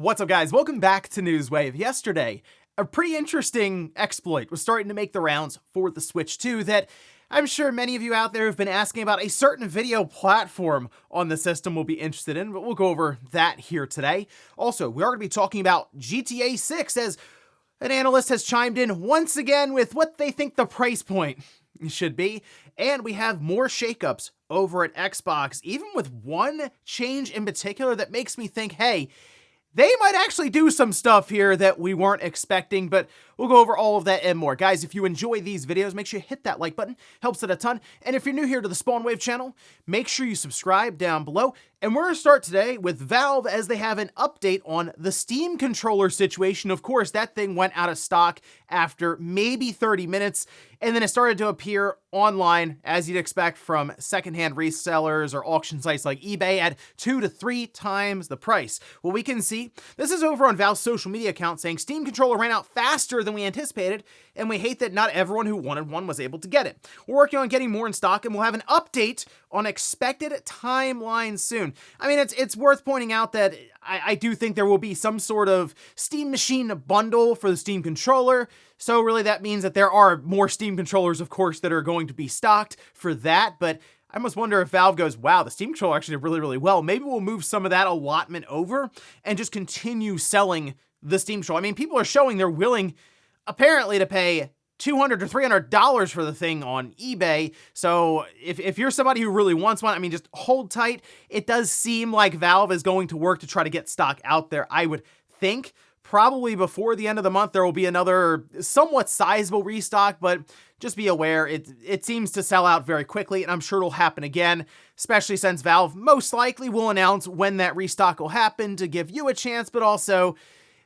What's up, guys? Welcome back to Newswave. Yesterday, a pretty interesting exploit was starting to make the rounds for the Switch 2 that I'm sure many of you out there have been asking about. A certain video platform on the system will be interested in, but we'll go over that here today. Also, we are going to be talking about GTA 6 as an analyst has chimed in once again with what they think the price point should be. And we have more shakeups over at Xbox, even with one change in particular that makes me think, hey, they might actually do some stuff here that we weren't expecting, but we'll go over all of that and more. Guys, if you enjoy these videos, make sure you hit that like button. Helps it a ton. And if you're new here to the Spawnwave channel, make sure you subscribe down below. And we're going to start today with Valve as they have an update on the Steam controller situation. Of course, that thing went out of stock after maybe 30 minutes, and then it started to appear online, as you'd expect from secondhand resellers or auction sites like eBay, at 2 to 3 times the price. Well, we can see this is over on Valve's social media account saying Steam controller ran out faster than we anticipated, and we hate that not everyone who wanted one was able to get it. We're working on getting more in stock, and we'll have an update on expected timeline soon. I mean, it's worth pointing out that I do think there will be some sort of Steam Machine bundle for the Steam controller. So really that means that there are more Steam controllers, of course, that are going to be stocked for that. But I almost wonder if Valve goes, wow, the Steam controller actually did really, really well. Maybe we'll move some of that allotment over and just continue selling the Steam controller. I mean, people are showing they're willing, apparently, to pay $200 to $300 for the thing on eBay. So if you're somebody who really wants one, I mean, just hold tight. It does seem like Valve is going to work to try to get stock out there. I would think probably before the end of the month, there will be another somewhat sizable restock, but just be aware, it seems to sell out very quickly, and I'm sure it'll happen again, especially since Valve most likely will announce when that restock will happen to give you a chance, but also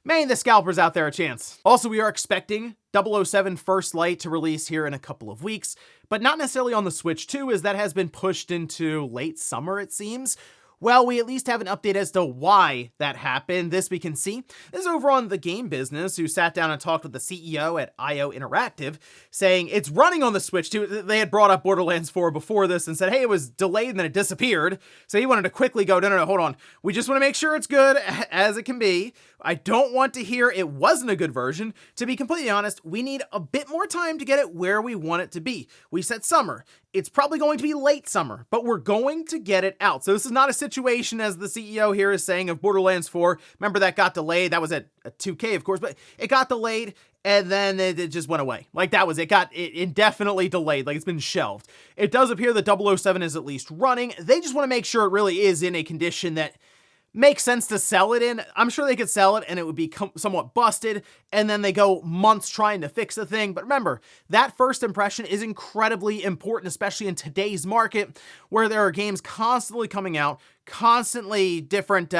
maybe the scalpers out there a chance. Also, we are expecting 007 First Light to release here in a couple of weeks, but not necessarily on the Switch 2, as that has been pushed into late summer, it seems. Well, we at least have an update as to why that happened. This we can see. This is over on The Game Business, who sat down and talked with the CEO at IO Interactive, saying it's running on the Switch 2. They had brought up Borderlands 4 before this and said, hey, it was delayed and then it disappeared. So he wanted to quickly go, no, hold on. We just want to make sure it's good as it can be. I don't want to hear it wasn't a good version. To be completely honest, we need a bit more time to get it where we want it to be. We said summer. It's probably going to be late summer, but we're going to get it out. So this is not a situation, as the CEO here is saying, of Borderlands 4. Remember, that got delayed. That was at 2K, of course, but it got delayed and then it just went away. Like, that was it. Got indefinitely delayed. Like, it's been shelved. It does appear that 007 is at least running. They just want to make sure it really is in a condition that makes sense to sell it in. I'm sure they could sell it and it would be somewhat busted, and then they go months trying to fix the thing. But remember, that first impression is incredibly important, especially in today's market where there are games constantly coming out, constantly different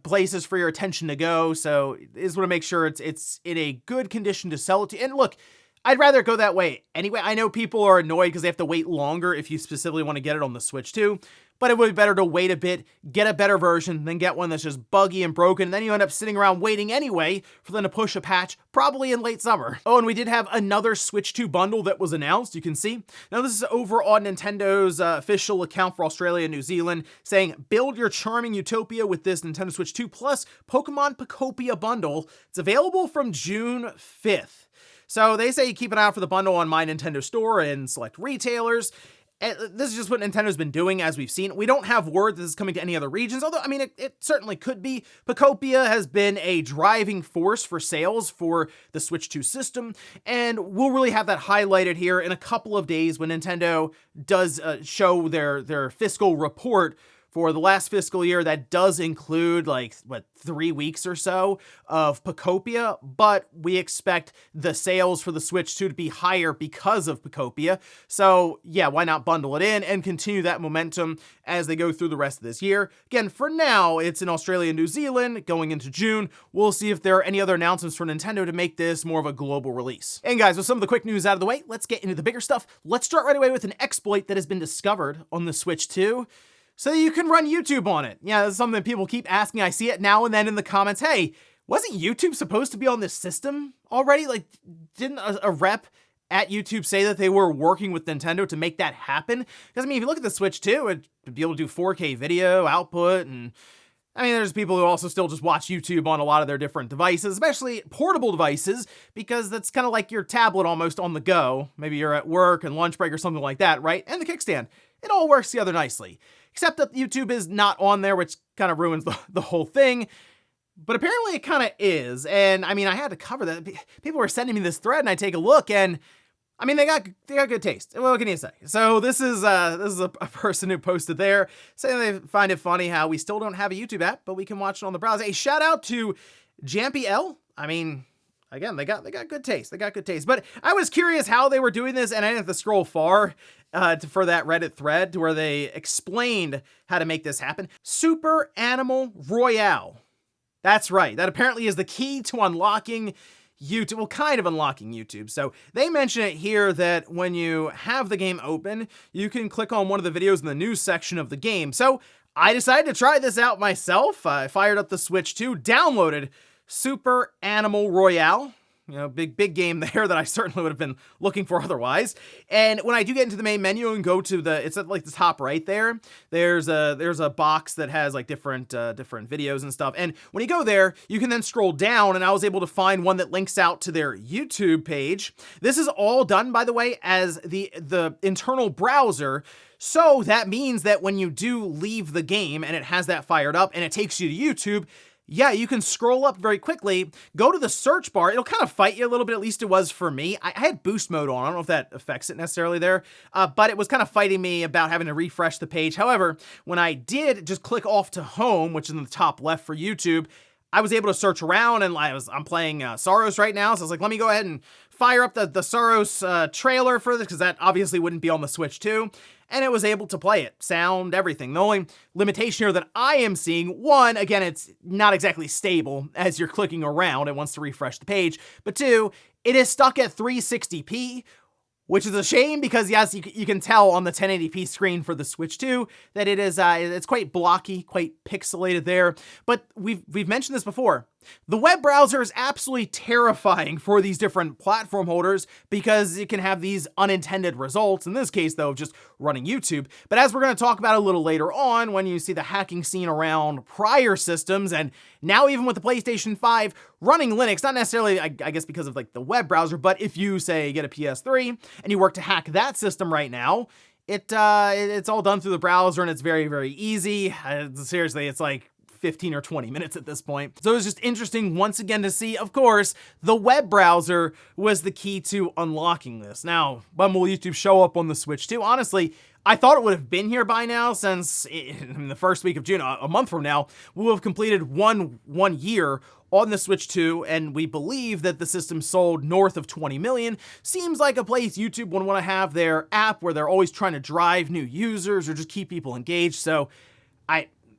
places for your attention to go. So you just want to make sure it's in a good condition to sell it to. And look, I'd rather go that way anyway. I know people are annoyed because they have to wait longer if you specifically want to get it on the Switch 2, but it would be better to wait a bit, get a better version, than get one that's just buggy and broken, and then you end up sitting around waiting anyway for them to push a patch, probably in late summer. Oh, and we did have another Switch 2 bundle that was announced, you can see. Now this is over on Nintendo's official account for Australia and New Zealand, saying, build your charming utopia with this Nintendo Switch 2 plus Pokemon Pokopia bundle. It's available from June 5th. So they say keep an eye out for the bundle on My Nintendo Store and select retailers. And this is just what Nintendo's been doing, as we've seen. We don't have word this is coming to any other regions, although, I mean, it certainly could be. Pokopia has been a driving force for sales for the Switch 2 system, and we'll really have that highlighted here in a couple of days when Nintendo does show their fiscal report for the last fiscal year. That does include, 3 weeks or so of Pokopia, but we expect the sales for the Switch 2 to be higher because of Pokopia. So yeah, why not bundle it in and continue that momentum as they go through the rest of this year? Again, for now, it's in Australia and New Zealand going into June. We'll see if there are any other announcements for Nintendo to make this more of a global release. And guys, with some of the quick news out of the way, let's get into the bigger stuff. Let's start right away with an exploit that has been discovered on the Switch 2. So you can run YouTube on it. Yeah, that's something people keep asking. I see it now and then in the comments. Hey, wasn't YouTube supposed to be on this system already? Like, didn't a rep at YouTube say that they were working with Nintendo to make that happen? Because, I mean, if you look at the Switch 2, it'd be able to do 4K video output and I mean, there's people who also still just watch YouTube on a lot of their different devices, especially portable devices, because that's kind of like your tablet almost on the go. Maybe you're at work and lunch break or something like that, right? And the kickstand. It all works together nicely. Except that YouTube is not on there, which kind of ruins the whole thing. But apparently it kind of is. And I mean, I had to cover that. People were sending me this thread and I take a look and I mean, they got good taste. What can you say? So this is a person who posted there saying they find it funny how we still don't have a YouTube app, but we can watch it on the browser. A shout out to Jampy L. I mean, again, they got good taste. They got good taste. But I was curious how they were doing this, and I didn't have to scroll far for that Reddit thread to where they explained how to make this happen. Super Animal Royale. That's right. That apparently is the key to unlocking YouTube, well, kind of unlocking YouTube. So they mention it here that when you have the game open, you can click on one of the videos in the news section of the game. So I decided to try this out myself. I fired up the Switch 2, downloaded Super Animal Royale. You know, big game there that I certainly would have been looking for otherwise. And when I do get into the main menu and go to it's at like the top right there, there's a box that has like different videos and stuff. And when you go there, you can then scroll down, and I was able to find one that links out to their YouTube page. This is all done, by the way, as the internal browser. So that means that when you do leave the game and it has that fired up and it takes you to YouTube, yeah, you can scroll up very quickly, go to the search bar. It'll kind of fight you a little bit, at least it was for me. I had boost mode on. I don't know if that affects it necessarily there, but it was kind of fighting me about having to refresh the page. However, when I did just click off to home, which is in the top left for YouTube, I was able to search around, and I'm playing Sellouts right now, so I was like, let me go ahead and fire up the Sellouts trailer for this, because that obviously wouldn't be on the Switch 2. And it was able to play it, sound, everything. The only limitation here that I am seeing, one, again, it's not exactly stable as you're clicking around. It wants to refresh the page. But two, it is stuck at 360p, which is a shame because, yes, you can tell on the 1080p screen for the Switch 2 that it is it's quite blocky, quite pixelated there. But we've mentioned this before. The web browser is absolutely terrifying for these different platform holders because it can have these unintended results, in this case, though, of just running YouTube. But as we're going to talk about a little later on, when you see the hacking scene around prior systems, and now even with the PlayStation 5 running Linux, not necessarily, I guess, because of like the web browser, but if you, say, get a PS3 and you work to hack that system right now, it's all done through the browser, and it's very, very easy. Seriously, it's like 15 or 20 minutes at this point. So it was just interesting once again to see, of course, the web browser was the key to unlocking this. Now, when will YouTube show up on the Switch 2? Honestly, I thought it would have been here by now, since in the first week of June, a month from now, we'll have completed one year on the Switch 2, and we believe that the system sold north of 20 million. Seems like a place YouTube would want to have their app where they're always trying to drive new users or just keep people engaged. So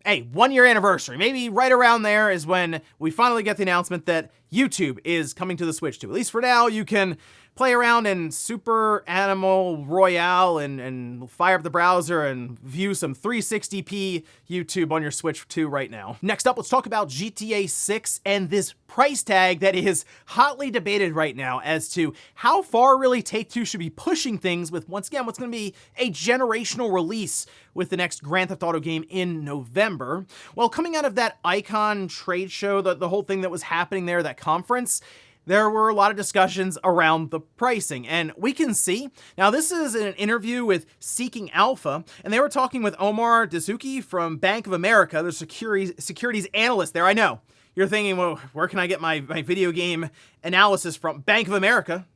hey, 1 year anniversary, maybe right around there is when we finally get the announcement that YouTube is coming to the Switch 2. At least for now, you can play around in Super Animal Royale and fire up the browser and view some 360p YouTube on your Switch 2 right now. Next up, let's talk about GTA 6 and this price tag that is hotly debated right now as to how far really Take-Two should be pushing things with, once again, what's going to be a generational release with the next Grand Theft Auto game in November. Well, coming out of that Icon trade show, the whole thing that was happening there, that conference, there were a lot of discussions around the pricing, and we can see, now this is an interview with Seeking Alpha, and they were talking with Omar Dasuki from Bank of America, the securities analyst there. I know, you're thinking, well, where can I get my video game analysis from? Bank of America,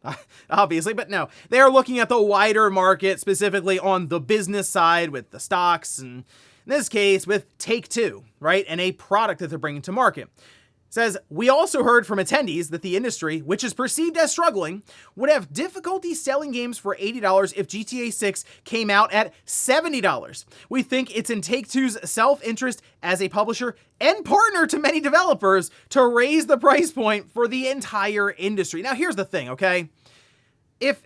obviously, but no. They are looking at the wider market, specifically on the business side with the stocks, and in this case, with Take-Two, right, and a product that they're bringing to market. Says, we also heard from attendees that the industry, which is perceived as struggling, would have difficulty selling games for $80 if GTA 6 came out at $70. We think it's in Take-Two's self-interest as a publisher and partner to many developers to raise the price point for the entire industry. Now, here's the thing, okay? If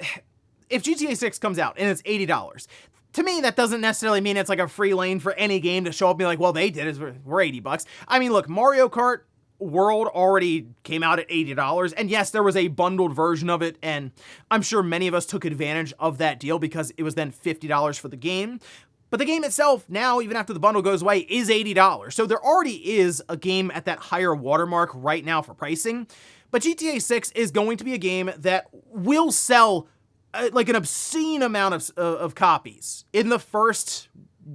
GTA 6 comes out and it's $80, to me, that doesn't necessarily mean it's like a free lane for any game to show up and be like, well, they did it, we're $80. I mean, look, Mario Kart World already came out at $80, and yes, there was a bundled version of it, and I'm sure many of us took advantage of that deal because it was then $50 for the game. But the game itself now, even after the bundle goes away, is $80. So there already is a game at that higher watermark right now for pricing. But GTA 6 is going to be a game that will sell like an obscene amount of copies in the first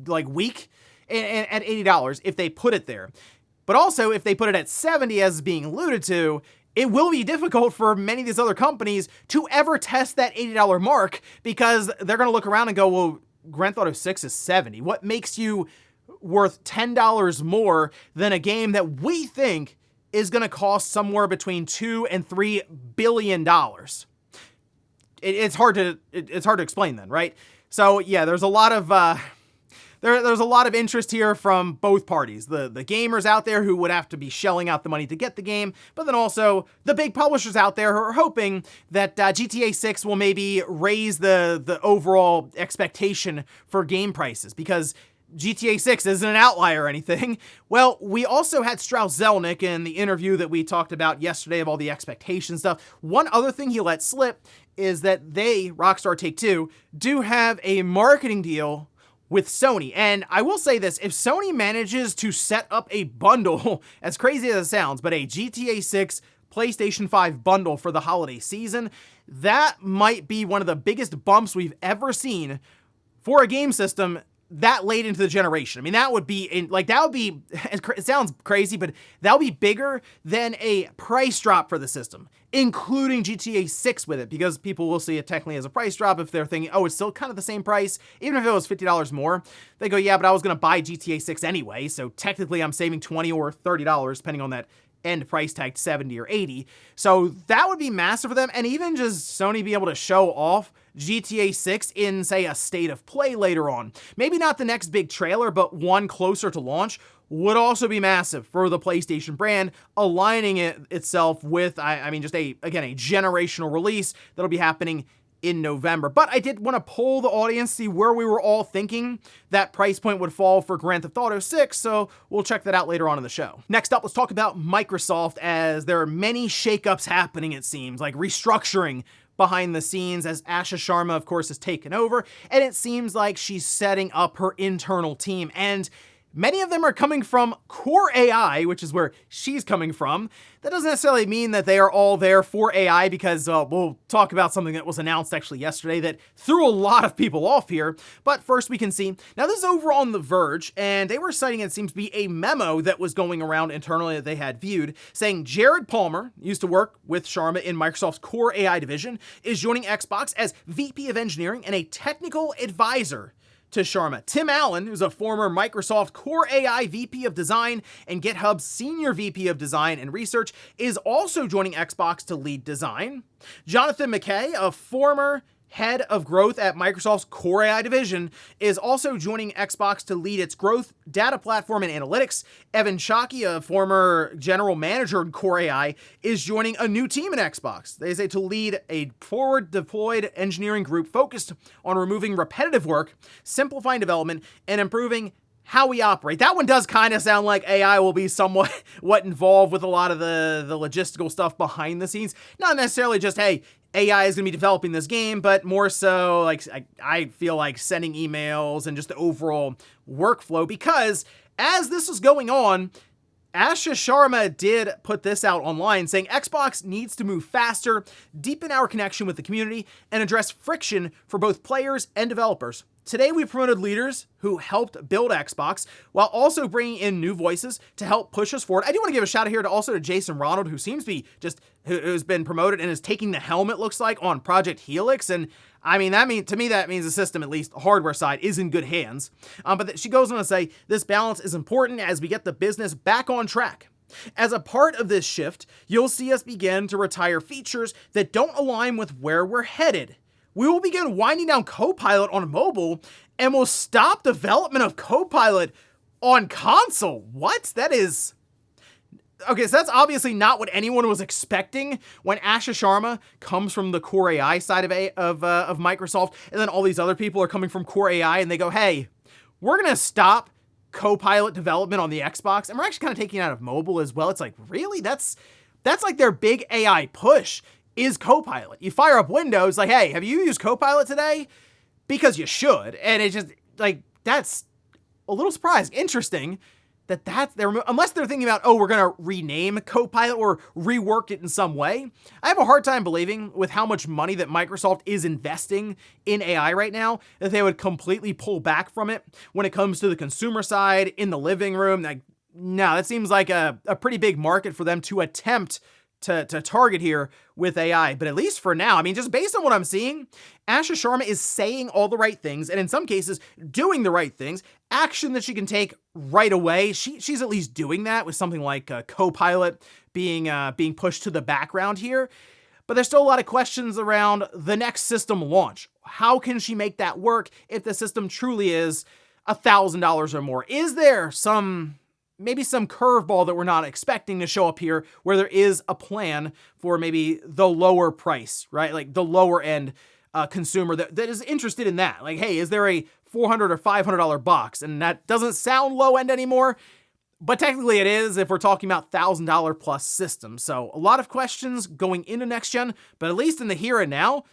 week and at $80 if they put it there. But also if they put it at $70 as being alluded to, it will be difficult for many of these other companies to ever test that $80 mark because they're going to look around and go, well, Grand Theft Auto 6 is $70. What makes you worth $10 more than a game that we think is going to cost somewhere between $2 and $3 billion? It's hard to explain then, right? So yeah, there's a lot of there's a lot of interest here from both parties. The gamers out there who would have to be shelling out the money to get the game, but then also the big publishers out there who are hoping that GTA 6 will maybe raise the overall expectation for game prices, because GTA 6 isn't an outlier or anything. Well, we also had Strauss-Zelnick in the interview that we talked about yesterday of all the expectation stuff. One other thing he let slip is that they, Rockstar Take-Two, do have a marketing deal with Sony. And I will say this, if Sony manages to set up a bundle, as crazy as it sounds, but a GTA 6 PlayStation 5 bundle for the holiday season, that might be one of the biggest bumps we've ever seen for a game system that late into the generation. I mean, that would be, it sounds crazy, but that would be bigger than a price drop for the system, including GTA 6 with it, because people will see it technically as a price drop if they're thinking, oh, it's still kind of the same price, even if it was $50 more. They go, yeah, but I was going to buy GTA 6 anyway, so technically I'm saving $20 or $30, depending on that end price tag, 70 or 80. So that would be massive for them. And even just Sony be able to show off GTA 6 in, say, a state of play later on. Maybe not the next big trailer, but one closer to launch would also be massive for the PlayStation brand, aligning itself with, just a generational release that'll be happening in November. But I did want to poll the audience, see where we were all thinking that price point would fall for Grand Theft Auto 6, so we'll check that out later on in the show. Next up, let's talk about Microsoft, as there are many shakeups happening, it seems, like restructuring behind the scenes, as Asha Sharma, of course, has taken over, and it seems like she's setting up her internal team, and many of them are coming from Core AI, which is where she's coming from. That doesn't necessarily mean that they are all there for AI, because we'll talk about something that was announced actually yesterday that threw a lot of people off here. But first we can see, now this is over on The Verge, and they were citing, it seems to be a memo that was going around internally that they had viewed, saying Jared Palmer, used to work with Sharma in Microsoft's Core AI division, is joining Xbox as VP of Engineering and a technical advisor to Sharma. Tim Allen, who's a former Microsoft Core AI VP of Design and GitHub's Senior VP of Design and Research, is also joining Xbox to lead design. Jonathan McKay, a former head of growth at Microsoft's Core AI division, is also joining Xbox to lead its growth, data platform, and analytics. Evan Shockey, a former general manager in Core AI, is joining a new team in Xbox. They say to lead a forward-deployed engineering group focused on removing repetitive work, simplifying development, and improving how we operate. That one does kind of sound like AI will be somewhat involved with a lot of the logistical stuff behind the scenes. Not necessarily just, hey, AI is going to be developing this game, but more so like I feel like sending emails and just the overall workflow, because as this was going on, Asha Sharma did put this out online saying Xbox needs to move faster, deepen our connection with the community, and address friction for both players and developers. Today, we promoted leaders who helped build Xbox while also bringing in new voices to help push us forward. I do want to give a shout out here to Jason Ronald, who seems to be who's been promoted and is taking the helm, it looks like, on Project Helix. And to me, that means the system, at least the hardware side, is in good hands. But she goes on to say, this balance is important as we get the business back on track. As a part of this shift, you'll see us begin to retire features that don't align with where we're headed. We will begin winding down Copilot on mobile, and we'll stop development of Copilot on console. What? That is... Okay, so that's obviously not what anyone was expecting when Asha Sharma comes from the Core AI side of Microsoft, and then all these other people are coming from Core AI, and they go, hey, we're going to stop Copilot development on the Xbox, and we're actually kind of taking it out of mobile as well. It's like, really? That's like their big AI push is Copilot. You fire up Windows, like, hey, have you used Copilot today? Because you should. And it's just like that's a little surprising. Interesting that they're, unless they're thinking about, oh, we're going to rename Copilot or rework it in some way. I have a hard time believing, with how much money that Microsoft is investing in AI right now, that they would completely pull back from it when it comes to the consumer side, in the living room. Like, no, that seems like a pretty big market for them to attempt to target here with AI. But at least for now, I mean, just based on what I'm seeing, Asha Sharma is saying all the right things, and in some cases, doing the right things, action that she can take right away. She's at least doing that with something like Copilot being pushed to the background here. But there's still a lot of questions around the next system launch. How can she make that work if the system truly is $1,000 or more? Is there maybe some curveball that we're not expecting to show up here, where there is a plan for maybe the lower price, right? Like the lower end consumer that is interested in that. Like, hey, is there a $400 or $500 box? And that doesn't sound low end anymore, but technically it is if we're talking about $1,000 plus systems. So a lot of questions going into next gen, but at least in the here and now,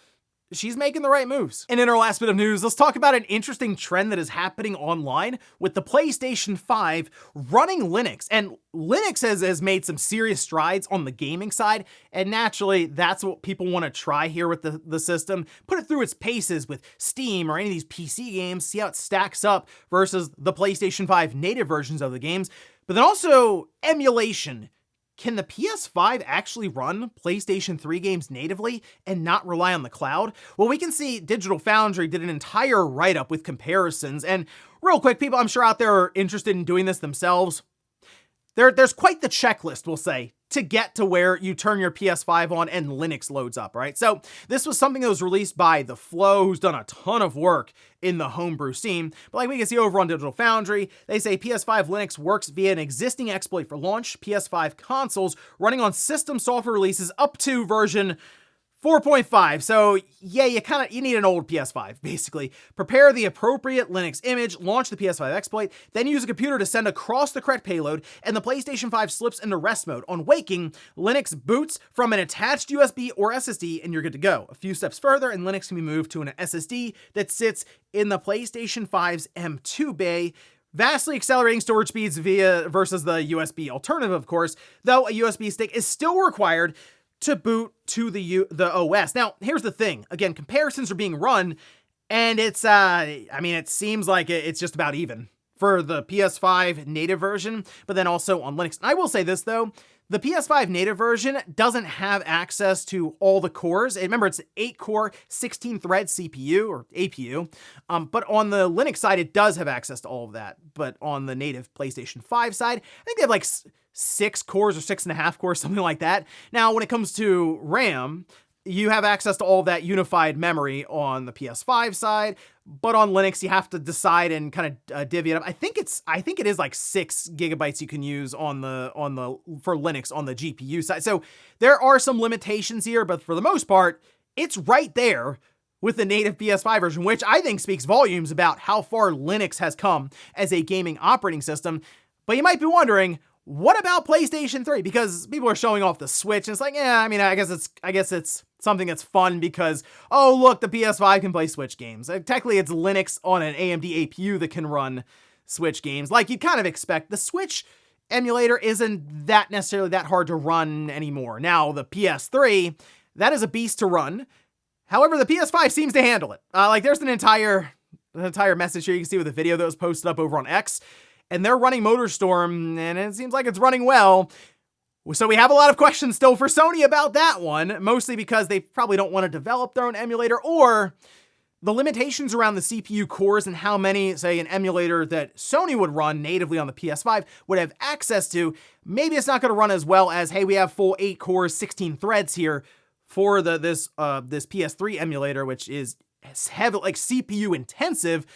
she's making the right moves. And in our last bit of news, let's talk about an interesting trend that is happening online with the PlayStation 5 running Linux. And Linux has made some serious strides on the gaming side, and naturally, that's what people want to try here with the system. Put it through its paces with Steam or any of these PC games, see how it stacks up versus the PlayStation 5 native versions of the games. But then also emulation. Can the PS5 actually run PlayStation 3 games natively and not rely on the cloud? Well, we can see Digital Foundry did an entire write-up with comparisons. And real quick, people I'm sure out there are interested in doing this themselves. There's quite the checklist, we'll say, to get to where you turn your PS5 on and Linux loads up, right? So this was something that was released by The Flow, who's done a ton of work in the homebrew scene. But like we can see over on Digital Foundry, they say PS5 Linux works via an existing exploit for launch PS5 consoles running on system software releases up to version 4.5. So yeah, you need an old PS5, basically. Prepare the appropriate Linux image, launch the PS5 exploit, then use a computer to send across the correct payload, and the PlayStation 5 slips into rest mode. On waking, Linux boots from an attached USB or SSD, and you're good to go. A few steps further, and Linux can be moved to an SSD that sits in the PlayStation 5's M2 bay, vastly accelerating storage speeds versus the USB alternative, of course, though a USB stick is still required to boot to the OS. Now, here's the thing. Again, comparisons are being run, and it's, it seems like it's just about even for the PS5 native version, but then also on Linux. And I will say this, though. The PS5 native version doesn't have access to all the cores. Remember, it's an 8-core, 16-thread CPU, or APU. But on the Linux side, it does have access to all of that. But on the native PlayStation 5 side, I think they have like 6 cores or 6.5 cores, something like that. Now, when it comes to RAM, you have access to all of that unified memory on the PS5 side, but on Linux, you have to decide and kind of divvy it up. I think it is like 6 gigabytes you can use for Linux on the GPU side. So there are some limitations here, but for the most part, it's right there with the native PS5 version, which I think speaks volumes about how far Linux has come as a gaming operating system. But you might be wondering, what about PlayStation 3? Because people are showing off the Switch, and it's like, yeah, I mean, I guess it's something that's fun because, oh, look, the PS5 can play Switch games. Technically, it's Linux on an AMD APU that can run Switch games. Like you'd kind of expect. The Switch emulator isn't that necessarily that hard to run anymore. Now, the PS3, that is a beast to run. However, the PS5 seems to handle it. There's an entire message here you can see with a video that was posted up over on X, and they're running MotorStorm, and it seems like it's running well. So we have a lot of questions still for Sony about that one, mostly because they probably don't want to develop their own emulator, or the limitations around the CPU cores and how many, say, an emulator that Sony would run natively on the PS5 would have access to. Maybe it's not going to run as well as, hey, we have full 8 cores, 16 threads here for this PS3 emulator, which is heavy, like CPU intensive.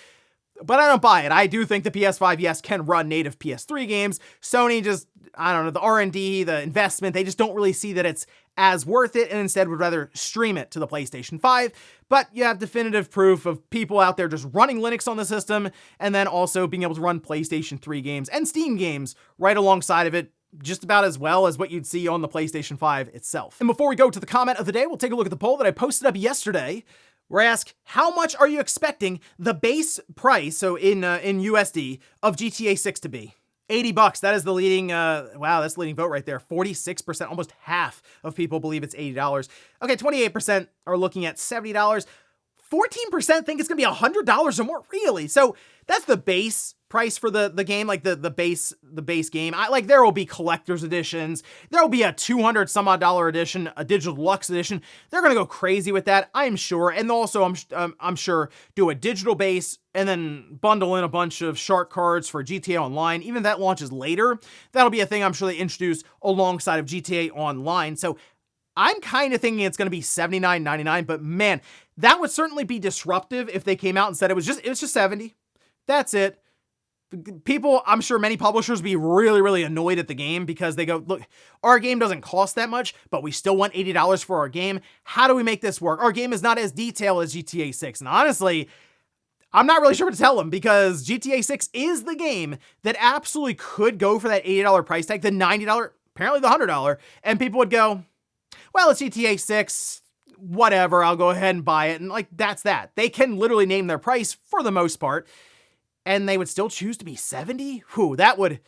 But I don't buy it. I do think the PS5, yes, can run native PS3 games. Sony just, I don't know, the R&D, the investment, they just don't really see that it's as worth it, and instead would rather stream it to the PlayStation 5. But you have definitive proof of people out there just running Linux on the system, and then also being able to run PlayStation 3 games and Steam games right alongside of it, just about as well as what you'd see on the PlayStation 5 itself. And before we go to the comment of the day, we'll take a look at the poll that I posted up yesterday. where I ask, how much are you expecting the base price, so in USD, of GTA 6 to be? $80. That is the leading, wow, that's the leading vote right there. 46%, almost half of people believe it's $80. Okay, 28% are looking at $70. 14% think it's gonna be $100 or more, really? So that's the base price for the game, like the base game. There will be collector's editions. There will be a $200 some odd edition, a digital deluxe edition. They're gonna go crazy with that, I'm sure. And also, I'm sure, do a digital base and then bundle in a bunch of shark cards for GTA Online. Even if that launches later, that'll be a thing I'm sure they introduce alongside of GTA Online. So I'm kind of thinking it's going to be $79.99, but man, that would certainly be disruptive if they came out and said it was just $70. That's it. People, I'm sure many publishers would be really, really annoyed at the game because they go, look, our game doesn't cost that much, but we still want $80 for our game. How do we make this work? Our game is not as detailed as GTA 6. And honestly, I'm not really sure what to tell them because GTA 6 is the game that absolutely could go for that $80 price tag, the $90, apparently the $100, and people would go, well, it's GTA 6, whatever, I'll go ahead and buy it. And like, that's that. They can literally name their price for the most part, and they would still choose to be 70? Whew, that would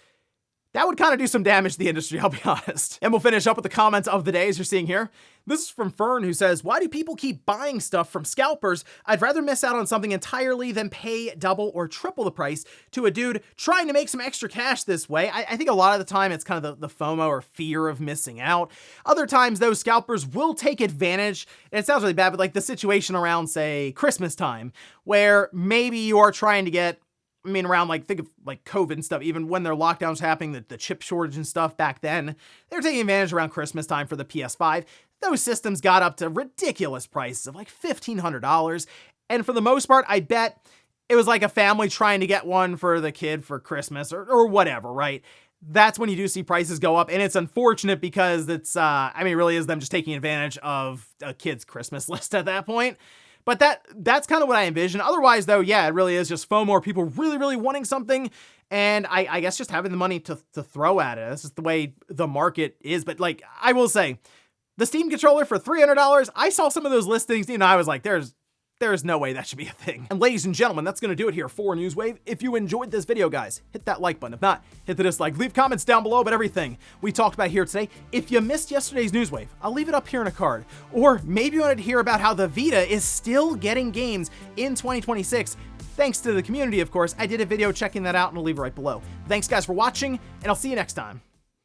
kind of do some damage to the industry, I'll be honest. And we'll finish up with the comments of the day, as you're seeing here. This is from Fern, who says, why do people keep buying stuff from scalpers? I'd rather miss out on something entirely than pay double or triple the price to a dude trying to make some extra cash this way. I think a lot of the time it's kind of the FOMO or fear of missing out. Other times those scalpers will take advantage, and it sounds really bad, but like the situation around, say, Christmas time, where maybe you are trying to get, I mean, around think of COVID and stuff, even when their lockdowns happening, the chip shortage and stuff back then, they were taking advantage around Christmas time for the PS5. Those systems got up to ridiculous prices of $1,500. And for the most part, I bet it was like a family trying to get one for the kid for Christmas or whatever, right? That's when you do see prices go up. And it's unfortunate because it's, I mean, it really is them just taking advantage of a kid's Christmas list at that point. But that's kind of what I envision. Otherwise, though, yeah, it really is just FOMO, or people really, really wanting something, and I guess just having the money to throw at it. That's just the way the market is. But I will say, the Steam controller for $300, I saw some of those listings, I was like, there's no way that should be a thing. And ladies and gentlemen, that's gonna do it here for Newswave. If you enjoyed this video, guys, hit that like button. If not, hit the dislike. Leave comments down below about everything we talked about here today. If you missed yesterday's Newswave, I'll leave it up here in a card. Or maybe you wanted to hear about how the Vita is still getting games in 2026. Thanks to the community, of course. I did a video checking that out, and I'll leave it right below. Thanks, guys, for watching, and I'll see you next time.